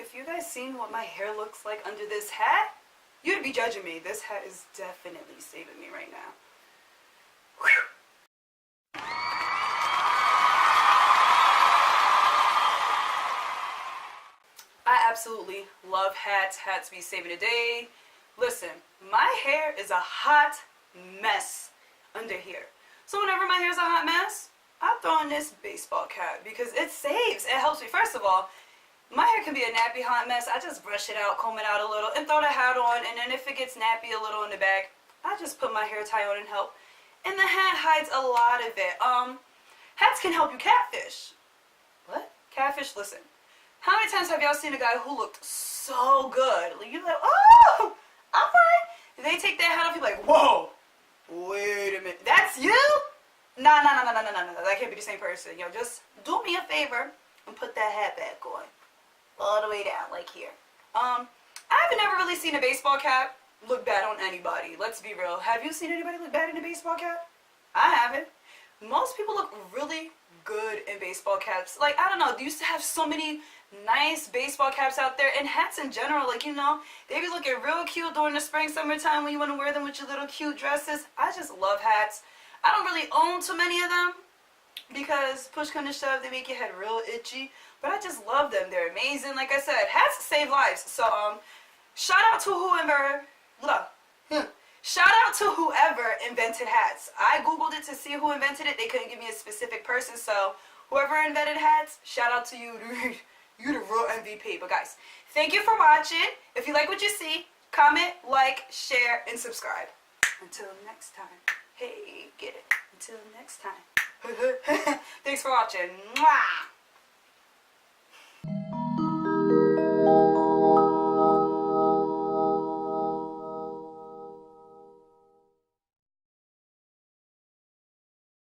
if you guys seen what my hair looks like under this hat, you'd be judging me. This hat is definitely saving me right now. Whew. I absolutely love hats. Hats be saving the day. Listen, my hair is a hot mess under here. So whenever my hair's a hot mess, I throw in this baseball cap because it saves. It helps me. First of all, my hair can be a nappy hot mess. I just brush it out, comb it out a little, and throw the hat on. And then if it gets nappy a little in the back, I just put my hair tie on and help. And the hat hides a lot of it. Hats can help you catfish. What? Catfish? Listen. How many times have y'all seen a guy who looked so good? Like, you're like, oh, alright. They take their hat off, you're like, whoa, wait a minute. That's you? Nah. That can't be the same person. Yo, just do me a favor and put that hat back on. All the way down, like here. I've never really seen a baseball cap look bad on anybody. Let's be real. Have you seen anybody look bad in a baseball cap? I haven't. Most people look really good in baseball caps. Like, I don't know, they used to have so many nice baseball caps out there, and hats in general, like, you know, they be looking real cute during the spring, summertime when you want to wear them with your little cute dresses. I just love hats. I don't really own too many of them because push come to shove, they make your head real itchy, but I just love them. They're amazing. Like I said, hats save lives. So shout out to whoever invented hats. I googled it to see who invented it. They couldn't give me a specific person, so whoever invented hats, shout out to you. You're the real MVP. But guys, thank you for watching. If you like what you see, comment, like, share, and subscribe. Until next time. Hey, get it. Until next time. Thanks for watching. Mwah!